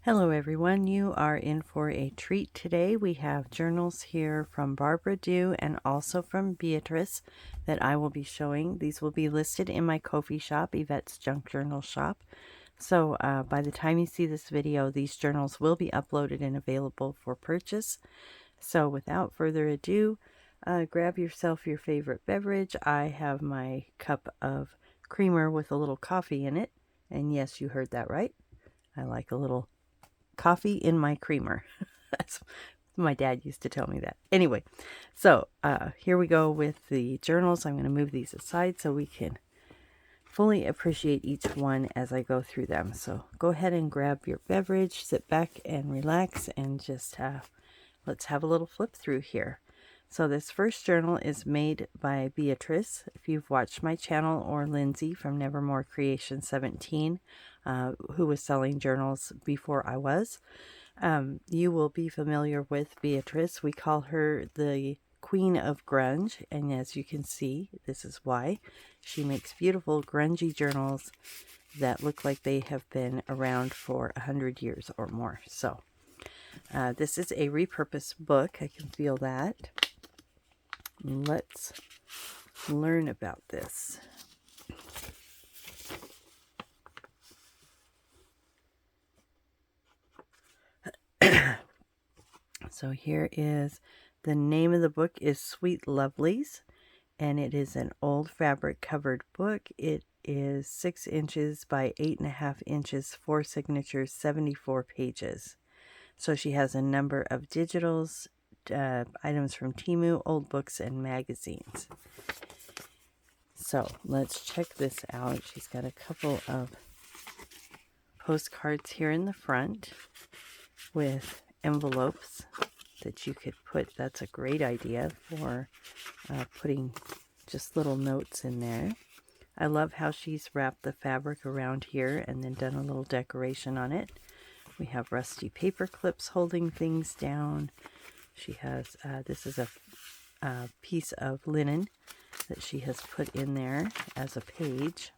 Hello everyone, you are in for a treat today. We have journals here from Barbara and also from Beatriz that I will be showing. These will be listed in my Ko-fi shop, Yvette's Junk Journal shop. So by the time you see this video, these journals will be uploaded and available for purchase. So without further ado, grab yourself your favorite beverage. I have my cup of creamer with a little coffee in it. And yes, you heard that right. I like a little coffee in my creamer. My dad used to tell me that. Anyway, so here we go with the journals. I'm going to move these aside so we can fully appreciate each one as I go through them. So go ahead and grab your beverage, sit back and relax, and just let's have a little flip through here. So this first journal is made by Beatriz. If you've watched my channel, or Lindsay from Nevermore Creation 17, who was selling journals before I was, you will be familiar with Beatriz. We call her the Queen of Grunge, and as you can see, this is why. She makes beautiful grungy journals that look like they have been around for 100 years or more. So this is a repurposed book. I can feel that. Let's learn about this. So here is the name of the book is Sweet Lovelies, and it is an old fabric covered book. It is 6 inches by 8.5 inches, 4 signatures, 74 pages. So she has a number of digitals, items from Temu, old books, and magazines. So let's check this out. She's got a couple of postcards here in the front with envelopes that you could put. That's a great idea for putting just little notes in there. I love how she's wrapped the fabric around here and then done a little decoration on it. We have rusty paper clips holding things down. She has, this is a piece of linen that she has put in there as a page.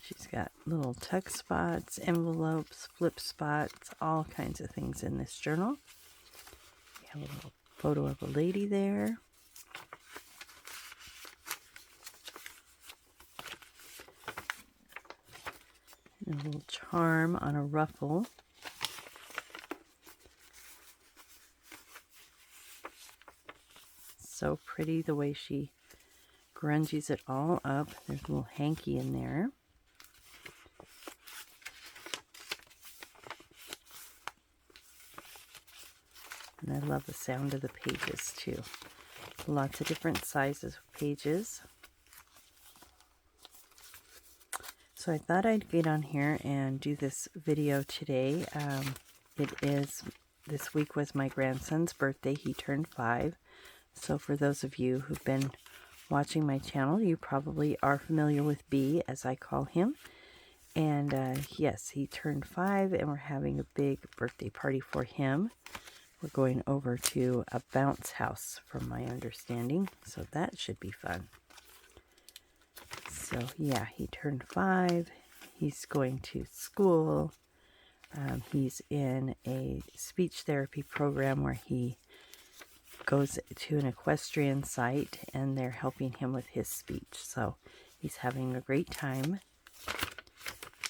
She's got little tuck spots, envelopes, flip spots, all kinds of things in this journal. We have a little photo of a lady there. And a little charm on a ruffle. So pretty the way she grunges it all up. There's a little hanky in there. And I love the sound of the pages too. Lots of different sizes of pages. So I thought I'd get on here and do this video today. This week was my grandson's birthday. He turned 5. So for those of you who've been watching my channel, you probably are familiar with B, as I call him. And yes, he turned 5 and we're having a big birthday party for him. We're going over to a bounce house from my understanding, so that should be fun. So yeah, he turned 5. He's going to school. He's in a speech therapy program where he goes to an equestrian site and they're helping him with his speech. So he's having a great time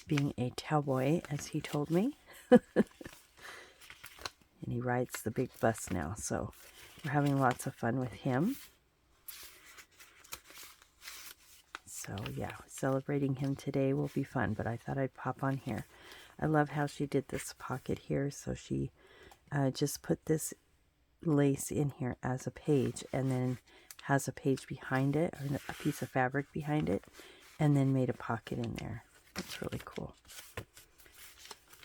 being a cowboy, as he told me. And he rides the big bus now, so we're having lots of fun with him. So yeah, celebrating him today will be fun, but I thought I'd pop on here. I love how she did this pocket here, so she just put this lace in here as a page and then has a page behind it, or a piece of fabric behind it, and then made a pocket in there. That's really cool.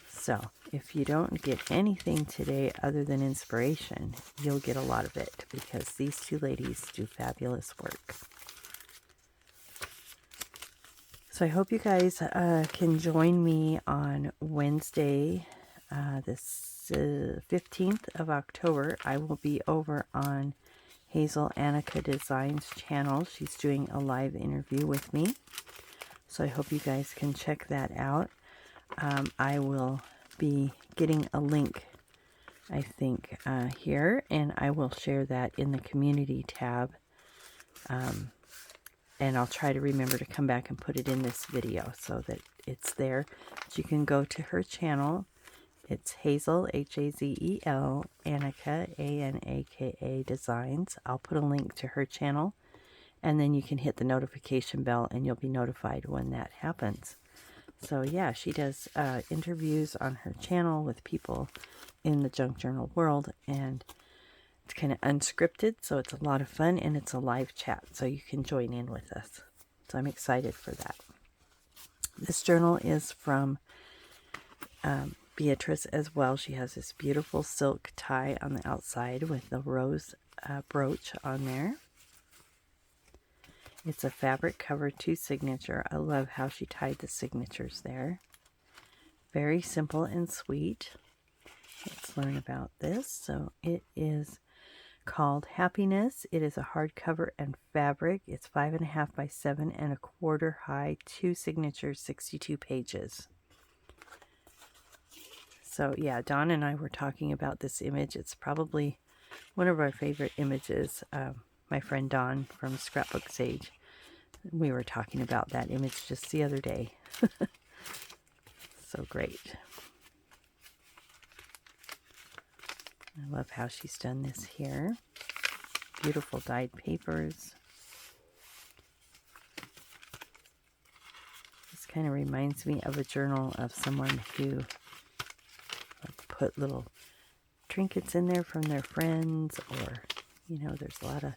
So if you don't get anything today other than inspiration, you'll get a lot of it, because these two ladies do fabulous work. So I hope you guys can join me on Wednesday, this 15th of October. I will be over on Hazel Annika Designs channel. She's doing a live interview with me. So I hope you guys can check that out. I will be getting a link, I think, here, and I will share that in the community tab. And I'll try to remember to come back and put it in this video so that it's there. But you can go to her channel. It's Hazel, Hazel, Annika, Anaka Designs. I'll put a link to her channel, and then you can hit the notification bell and you'll be notified when that happens. So yeah, she does interviews on her channel with people in the junk journal world, and it's kind of unscripted, so it's a lot of fun, and it's a live chat, so you can join in with us. So I'm excited for that. This journal is from Beatriz as well. She has this beautiful silk tie on the outside with the rose brooch on there. It's a fabric cover 2 signature. I love how she tied the signatures there. Very simple and sweet. Let's learn about this. So it is called Happiness. It is a hardcover and fabric. It's 5.5 by 7.25 high, 2 signatures, 62 pages. So yeah, Dawn and I were talking about this image. It's probably one of our favorite images. My friend Dawn from Scrapbook Sage, we were talking about that image just the other day. So great. I love how she's done this here. Beautiful dyed papers. This kind of reminds me of a journal of someone who put little trinkets in there from their friends, or, you know, there's a lot of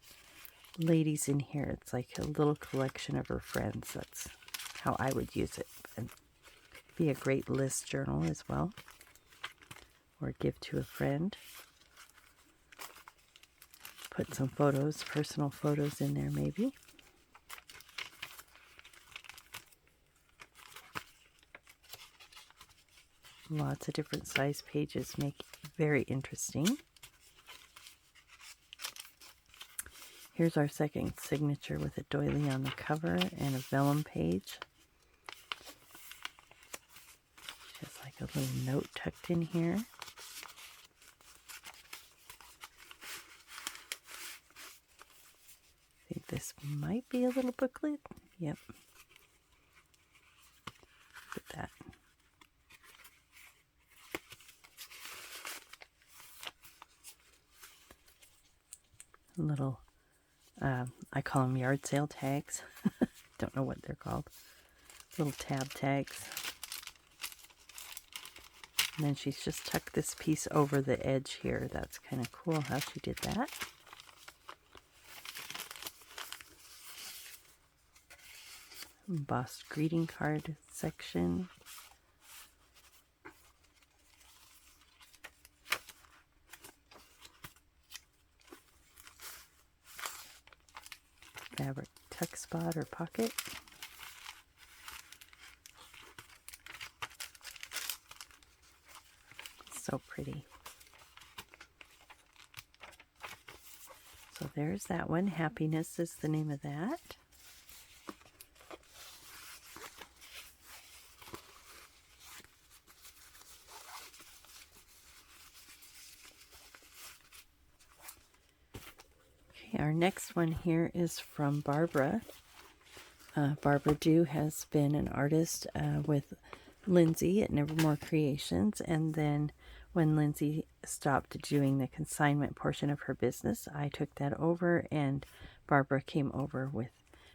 ladies in here. It's like a little collection of her friends. That's how I would use it. And be a great list journal as well, or give to a friend. Put some photos, personal photos in there maybe. Lots of different size pages make it very interesting. Here's our second signature with a doily on the cover and a vellum page. Just like a little note tucked in here. I think this might be a little booklet. Yep. Look at that. Little, I call them yard sale tags. Don't know what they're called. Little tab tags. And then she's just tucked this piece over the edge here. That's kind of cool how she did that. Embossed greeting card section. Fabric tuck spot or pocket. So pretty. So there's that one. Happiness is the name of that. Our next one here is from Barbara. Barbara Dew has been an artist with Lindsay at Nevermore Creations, and then when Lindsay stopped doing the consignment portion of her business, I took that over, and Barbara came over with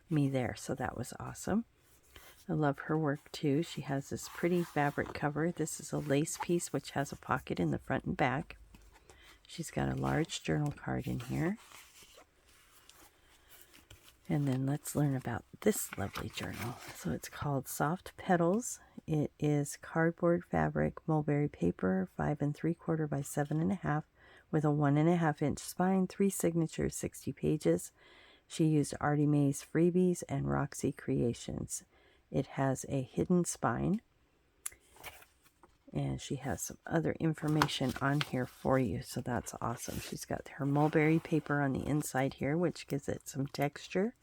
me there, so that was awesome. I love her work too. She has this pretty fabric cover. This is a lace piece which has a pocket in the front and back. She's got a large journal card in here. And then let's learn about this lovely journal. So it's called Soft Petals. It is cardboard fabric, mulberry paper, 5 3/4 by 7.5, with a 1.5 inch spine, 3 signatures, 60 pages. She used Artie Mae's Freebies and Roxy Creations. It has a hidden spine, and she has some other information on here for you, so that's awesome. She's got her mulberry paper on the inside here, which gives it some texture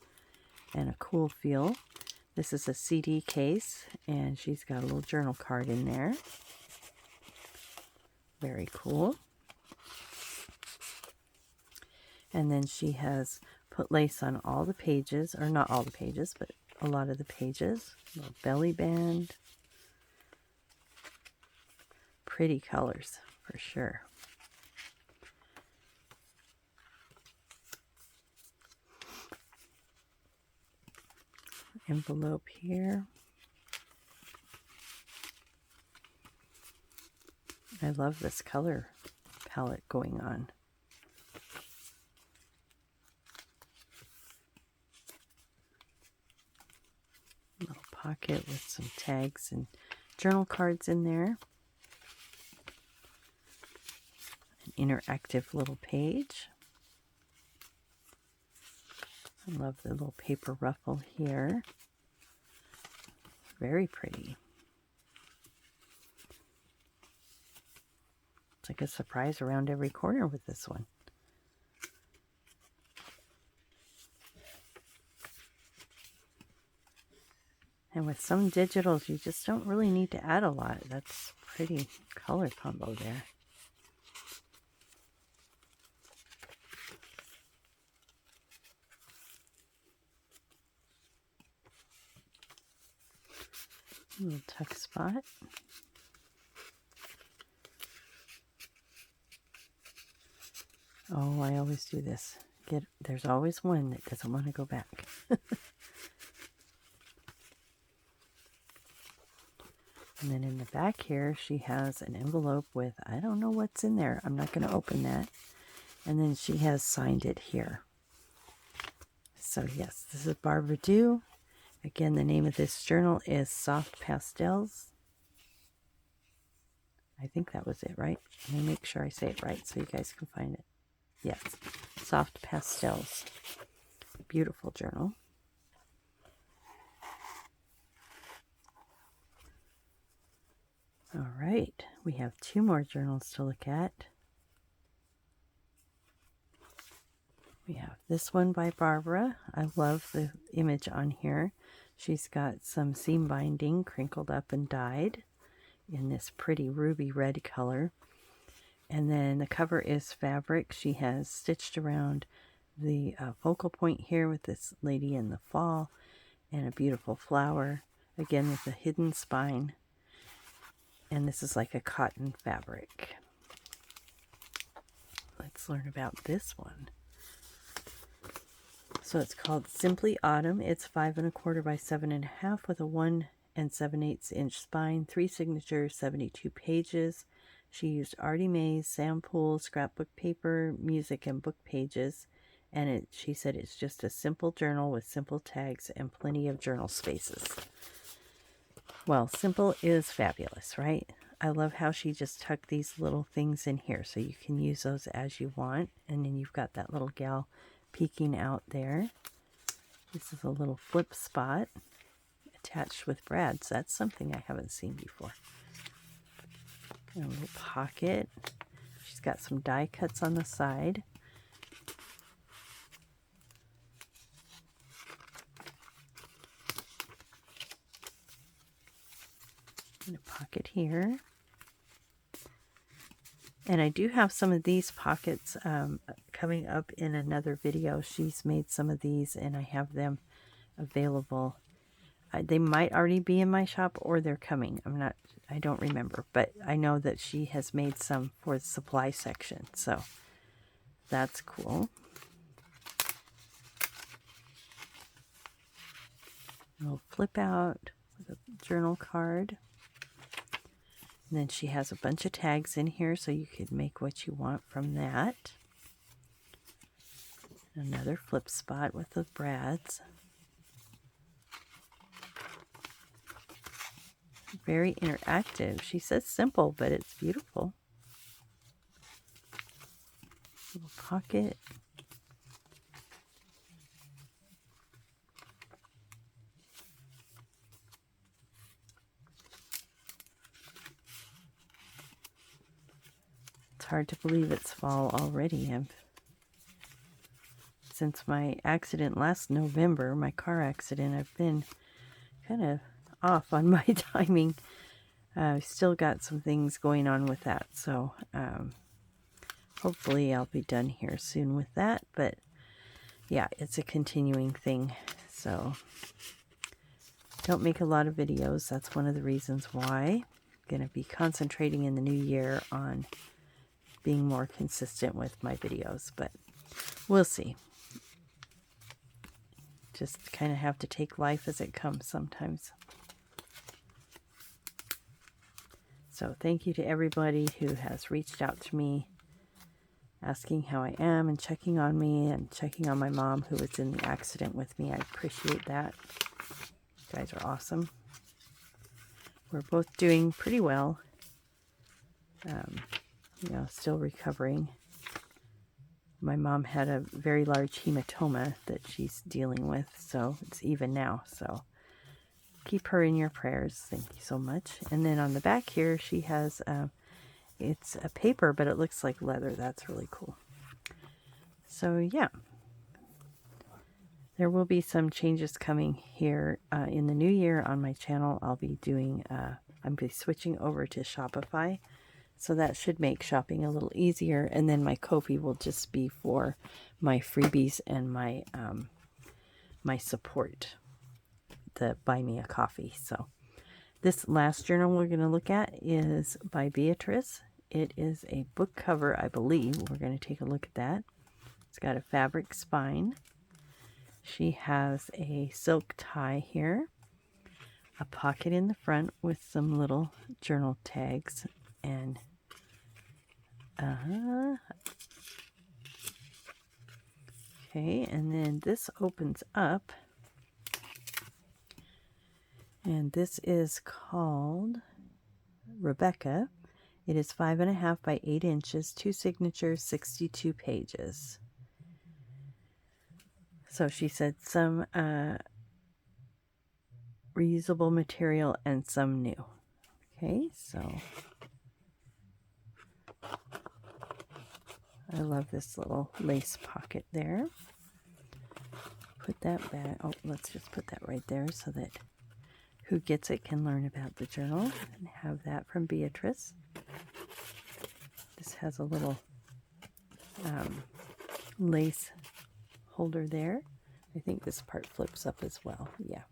and a cool feel. This is a CD case, and she's got a little journal card in there. Very cool. And then she has put lace on all the pages, or not all the pages, but a lot of the pages. A little belly band. Pretty colors, for sure. Envelope here. I love this color palette going on. Little pocket with some tags and journal cards in there. An interactive little page. I love the little paper ruffle here. Very pretty. It's like a surprise around every corner with this one. And with some digitals, you just don't really need to add a lot. That's pretty color combo there. Little tuck spot. Oh, I always do this. There's always one that doesn't want to go back. And then in the back here, she has an envelope with, I don't know what's in there. I'm not going to open that. And then she has signed it here. So yes, this is Barbara Do. Again, the name of this journal is Soft Pastels. I think that was it, right? Let me make sure I say it right so you guys can find it. Yes, Soft Pastels. Beautiful journal. All right, we have 2 more journals to look at. We have this one by Barbara. I love the image on here. She's got some seam binding crinkled up and dyed in this pretty ruby red color. And then the cover is fabric. She has stitched around the focal point here with this lady in the fall and a beautiful flower, again with a hidden spine. And this is like a cotton fabric. Let's learn about this one. So it's called Simply Autumn. It's 5 1/4 by 7 1/2 with a 1 7/8 inch spine, 3 signatures, 72 pages. She used Artie Mae's Sam Poole scrapbook paper, music, and book pages. And she said it's just a simple journal with simple tags and plenty of journal spaces. Well, simple is fabulous, right? I love how she just tucked these little things in here so you can use those as you want. And then you've got that little gal peeking out there. This is a little flip spot attached with brads. That's something I haven't seen before. And a little pocket. She's got some die cuts on the side. And a pocket here. And I do have some of these pockets coming up in another video. She's made some of these and I have them available. They might already be in my shop or they're coming. I don't remember, but I know that she has made some for the supply section. So that's cool. A little flip out with a journal card. And then she has a bunch of tags in here so you could make what you want from that. Another flip spot with the brads. Very interactive. She says simple, but it's beautiful. Little pocket. It's hard to believe it's fall already. Since my accident last November, my car accident, I've been kind of off on my timing. I've still got some things going on with that, so hopefully I'll be done here soon with that. But yeah, it's a continuing thing, so don't make a lot of videos. That's one of the reasons why. I'm going to be concentrating in the new year on being more consistent with my videos, but we'll see. Just kind of have to take life as it comes sometimes. So thank you to everybody who has reached out to me, asking how I am and checking on me and checking on my mom who was in the accident with me. I appreciate that. You guys are awesome. We're both doing pretty well. You know, still recovering. My mom had a very large hematoma that she's dealing with, so it's even now. So keep her in your prayers. Thank you so much. And then on the back here, she has, it's a paper, but it looks like leather. That's really cool. So yeah, there will be some changes coming here in the new year on my channel. I'll be doing, I'm be switching over to Shopify. So that should make shopping a little easier. And then my Ko-fi will just be for my freebies and my my support, the Buy Me a Coffee. So this last journal we're going to look at is by Beatriz. It is a book cover, I believe. We're going to take a look at that. It's got a fabric spine. She has a silk tie here, a pocket in the front with some little journal tags, and okay, and then this opens up, and this is called Rebecca. It is 5.5 by 8 inches, 2 signatures, 62 pages. So she said some reusable material and some new. Okay, so I love this little lace pocket there. Put that back. Oh, let's just put that right there so that who gets it can learn about the journal. And have that from Beatriz. This has a little lace holder there. I think this part flips up as well. Yeah.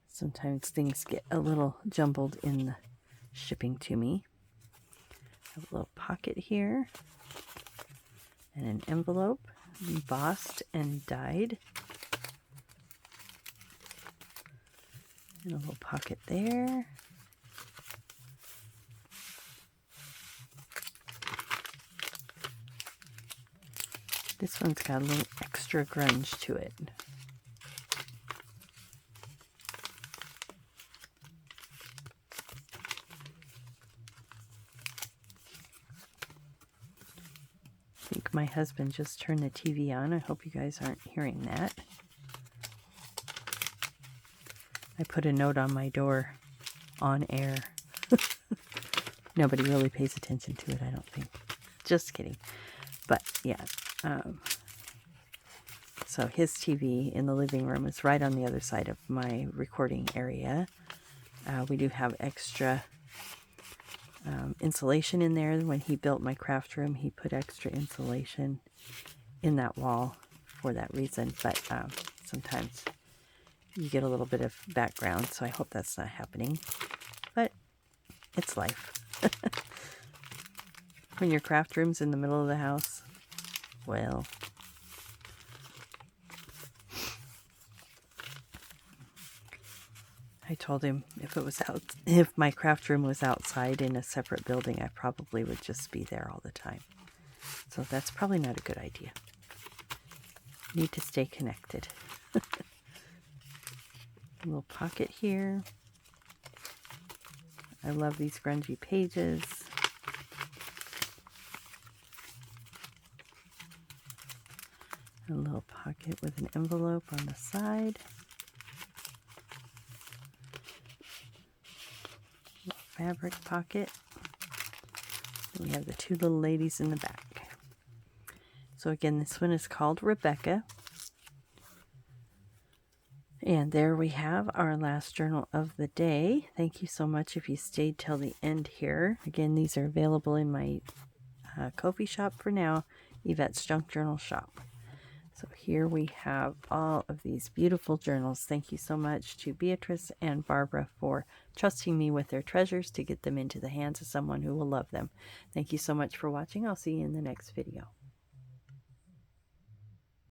Sometimes things get a little jumbled in the shipping to me. Have a little pocket here. And an envelope, embossed and dyed. And a little pocket there. This one's got a little extra grunge to it. I think my husband just turned the TV on. I hope you guys aren't hearing that. I put a note on my door, on air. Nobody really pays attention to it, I don't think. Just kidding. But yeah, so his TV in the living room is right on the other side of my recording area. We do have extra insulation in there. When he built my craft room, he put extra insulation in that wall for that reason. But sometimes you get a little bit of background, so I hope that's not happening. But it's life. When your craft room's in the middle of the house, well, I told him if my craft room was outside in a separate building, I probably would just be there all the time. So that's probably not a good idea. Need to stay connected. A little pocket here. I love these grungy pages. A little pocket with an envelope on the side. Fabric pocket. We have the two little ladies in the back. So again, this one is called Rebecca. And there we have our last journal of the day. Thank you so much if you stayed till the end here. Again, these are available in my Ko-fi shop for now, Yvette's Junk Journal shop. So here we have all of these beautiful journals. Thank you so much to Beatrice and Barbara for trusting me with their treasures to get them into the hands of someone who will love them. Thank you so much for watching. I'll see you in the next video.